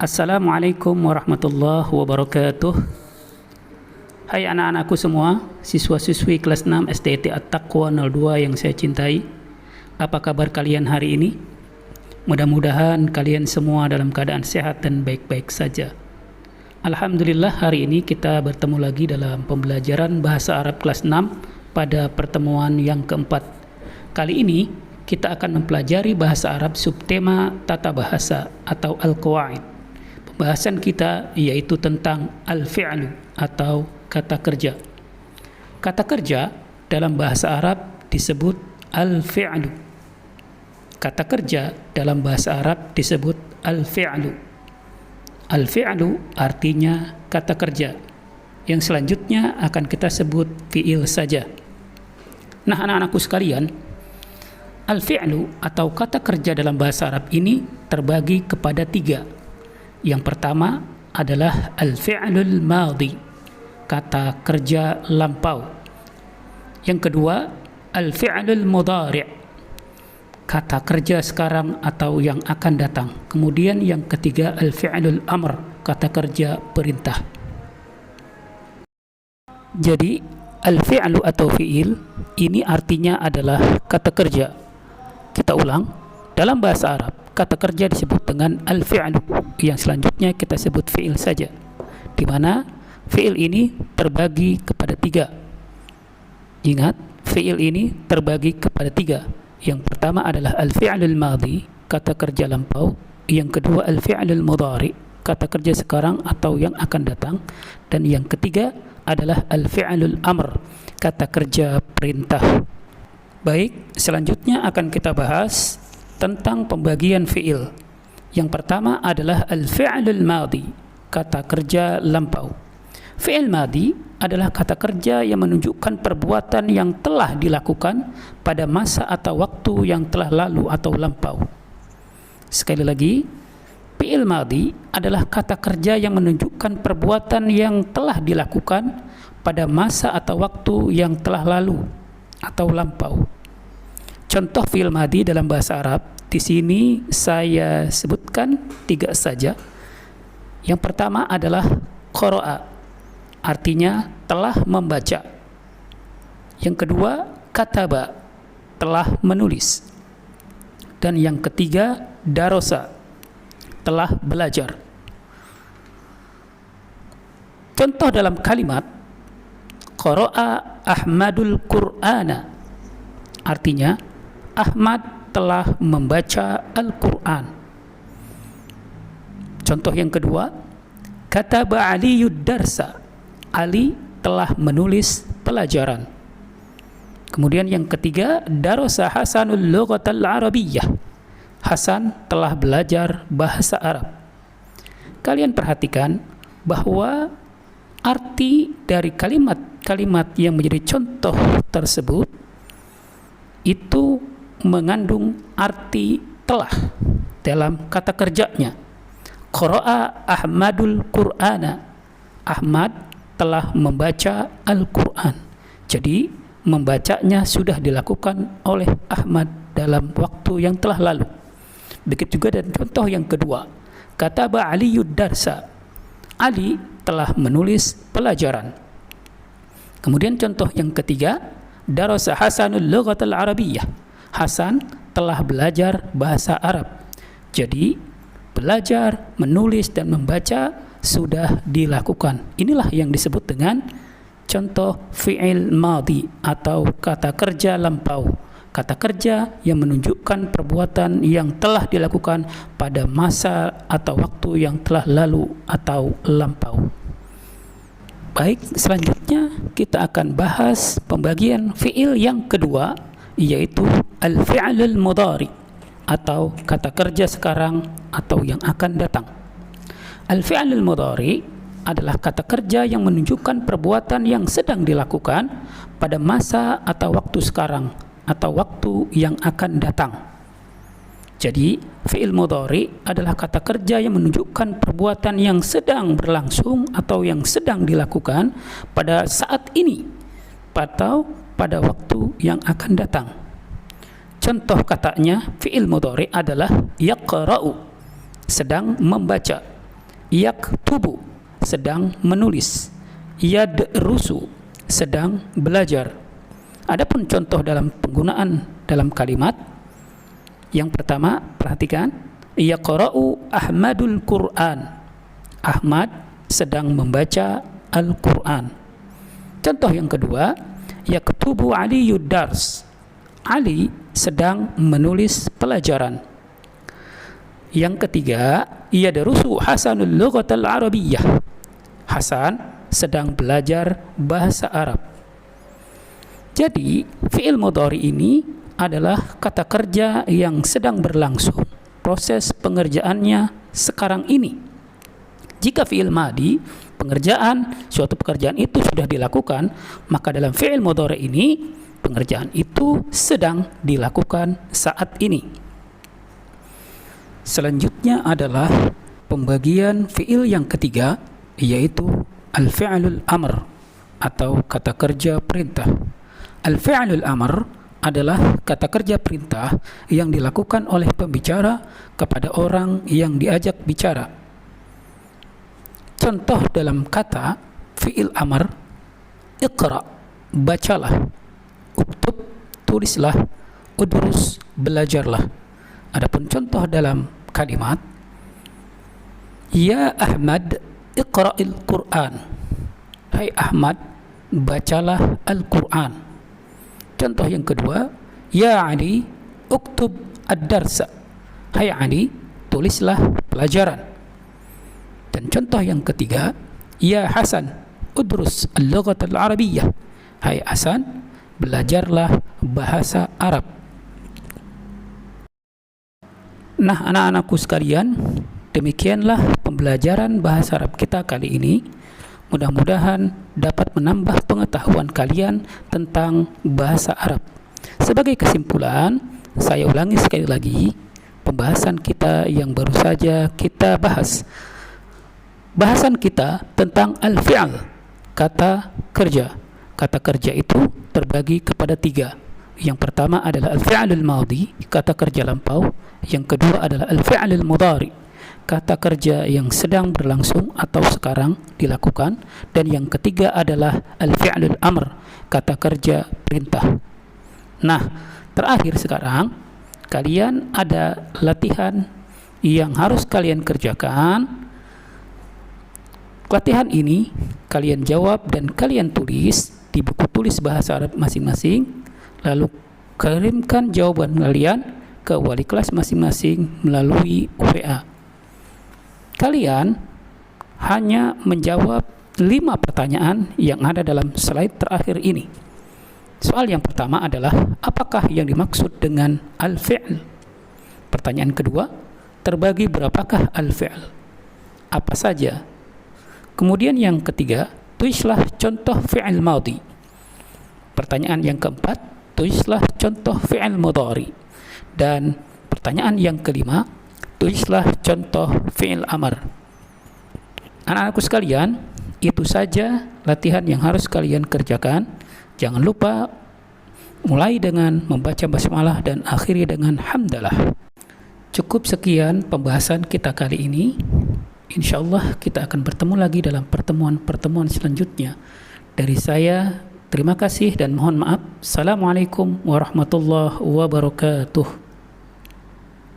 Assalamualaikum warahmatullahi wabarakatuh. Hai anak-anakku semua, siswa-siswi kelas 6 SDT At-Taqwa 02 yang saya cintai. Apa kabar kalian hari ini? Mudah-mudahan kalian semua dalam keadaan sehat dan baik-baik saja. Alhamdulillah, hari ini kita bertemu lagi dalam pembelajaran bahasa Arab kelas 6 pada pertemuan yang keempat. Kali ini kita akan mempelajari bahasa Arab subtema tata bahasa atau al-qawaid. Pembahasan kita yaitu tentang al-fi'lu atau kata kerja. Kata kerja dalam bahasa Arab disebut al-fi'lu. Kata kerja dalam bahasa Arab disebut al-fi'lu. Al-fi'lu artinya kata kerja. Yang selanjutnya akan kita sebut fi'il saja. Nah, anak-anakku sekalian, al-fi'lu atau kata kerja dalam bahasa Arab ini terbagi kepada 3. Yang pertama adalah al-fi'lul madhi, kata kerja lampau. Yang kedua, al-fi'lul mudhari', kata kerja sekarang atau yang akan datang. Kemudian yang ketiga, al-fi'lul amr, kata kerja perintah. Jadi, al-fi'lu atau fi'il ini artinya adalah kata kerja. Kita ulang, dalam bahasa Arab kata kerja disebut dengan al-fi'lu, yang selanjutnya kita sebut fi'il saja, di mana fi'il ini terbagi kepada 3. Ingat, fi'il ini terbagi kepada 3. Yang pertama adalah al-fi'lul madhi, kata kerja lampau. Yang kedua al-fi'lul mudhari, kata kerja sekarang atau yang akan datang. Dan yang ketiga adalah al-fi'lul amr, kata kerja perintah. Baik, selanjutnya akan kita bahas tentang pembagian fi'il. Yang pertama adalah al-fi'lul madhi, kata kerja lampau. Fi'il madhi adalah kata kerja yang menunjukkan perbuatan yang telah dilakukan pada masa atau waktu yang telah lalu atau lampau. Sekali lagi, fi'il madhi adalah kata kerja yang menunjukkan perbuatan yang telah dilakukan pada masa atau waktu yang telah lalu atau lampau. Contoh fi'il madhi dalam bahasa Arab di sini saya sebutkan 3 saja. Yang pertama adalah qara'a, artinya telah membaca. Yang kedua, kataba, telah menulis. Dan yang ketiga, darasa, telah belajar. Contoh dalam kalimat qara'a Ahmadul Qur'ana, artinya Ahmad telah membaca Al-Quran. Contoh yang kedua, kataba Aliyud darsa, Ali telah menulis pelajaran. Kemudian yang ketiga, darasa Hasanul lughatal arabiyyah, Hasan telah belajar bahasa Arab. Kalian perhatikan bahwa arti dari kalimat-kalimat yang menjadi contoh tersebut itu mengandung arti telah dalam kata kerjanya. Qara'a Ahmadul Qur'ana, Ahmad telah membaca Al-Quran. Jadi membacanya sudah dilakukan oleh Ahmad dalam waktu yang telah lalu. Begitu juga dan contoh yang kedua, kataba Aliyud darsa, Ali telah menulis pelajaran. Kemudian contoh yang ketiga, darasa Hasanul lughatal arabiyyah, Hasan telah belajar bahasa Arab. Jadi belajar, menulis dan membaca sudah dilakukan. Inilah yang disebut dengan contoh fi'il madhi atau kata kerja lampau, kata kerja yang menunjukkan perbuatan yang telah dilakukan pada masa atau waktu yang telah lalu atau lampau. Baik, selanjutnya kita akan bahas pembagian fi'il yang kedua, yaitu al-fi'lul mudhari atau kata kerja sekarang atau yang akan datang. Al-fi'lul mudhari adalah kata kerja yang menunjukkan perbuatan yang sedang dilakukan pada masa atau waktu sekarang atau waktu yang akan datang. Jadi, fi'il mudhari adalah kata kerja yang menunjukkan perbuatan yang sedang berlangsung atau yang sedang dilakukan pada saat ini atau pada waktu yang akan datang. Contoh katanya fi'il mudhari adalah yaqra'u, sedang membaca. yaktubu, sedang menulis. Yadrusu, sedang belajar. Adapun contoh dalam penggunaan dalam kalimat, yang pertama, perhatikan, yaqra'u Ahmadul Qur'an. Ahmad sedang membaca Al-Qur'an. Contoh yang kedua, yaktubu Aliyud Dars. Ali sedang menulis pelajaran. Yang ketiga, yadrusu Hasanul Lughatal Arabiyyah. Hasan sedang belajar bahasa Arab. Jadi, fi'il mudhari ini adalah kata kerja yang sedang berlangsung. Proses pengerjaannya sekarang ini. Jika fi'il madi, suatu pekerjaan itu sudah dilakukan, maka dalam fi'il mudhari ini, pengerjaan itu sedang dilakukan saat ini. Selanjutnya adalah pembagian fi'il yang ketiga, yaitu al-fi'lul amr atau kata kerja perintah. Al-fi'lul amr adalah kata kerja perintah yang dilakukan oleh pembicara kepada orang yang diajak bicara. Contoh dalam kata fi'il amr, iqra, bacalah. Uktub, tulislah. Udrus, belajarlah. Adapun contoh dalam kalimat, ya Ahmad, iqra'il Qur'an. Hai Ahmad, bacalah Al-Qur'an. Contoh yang kedua, ya Ali, uktub ad-darsa. Hai Ali, tulislah pelajaran. Dan contoh yang ketiga, ya Hasan, udrus al-lughat al-arabiyyah. Hai Hasan, belajarlah bahasa Arab. Nah, anak-anakku sekalian, demikianlah pembelajaran bahasa Arab kita kali ini. Mudah-mudahan dapat menambah pengetahuan kalian tentang bahasa Arab. Sebagai kesimpulan, saya ulangi sekali lagi pembahasan kita yang baru saja kita bahas. Bahasan kita tentang al-fi'al, kata kerja. Kata kerja itu terbagi kepada tiga. Yang pertama adalah al-fi'lul madhi, kata kerja lampau. Yang kedua adalah al-fi'lul mudhari, kata kerja yang sedang berlangsung atau sekarang dilakukan. Dan yang ketiga adalah al-fi'lul amr, kata kerja perintah. Nah, terakhir sekarang kalian ada latihan yang harus kalian kerjakan. Latihan ini kalian jawab dan kalian tulis di buku tulis bahasa Arab masing-masing, lalu kirimkan jawaban kalian ke wali kelas masing-masing melalui WA. Kalian hanya menjawab 5 pertanyaan yang ada dalam slide terakhir ini. Soal yang pertama adalah, apakah yang dimaksud dengan al-fi'l? Pertanyaan kedua, terbagi berapakah al-fi'l? Apa saja? Kemudian yang ketiga, tulislah contoh fi'il madhi. Pertanyaan yang keempat, tulislah contoh fi'il mudhari. Dan pertanyaan yang kelima, tulislah contoh fi'il amr. Anak-anakku sekalian, itu saja latihan yang harus kalian kerjakan. Jangan lupa mulai dengan membaca basmalah dan akhiri dengan hamdalah. Cukup sekian pembahasan kita kali ini. InsyaAllah kita akan bertemu lagi dalam pertemuan-pertemuan selanjutnya. Dari saya, terima kasih dan mohon maaf. Assalamualaikum warahmatullahi wabarakatuh.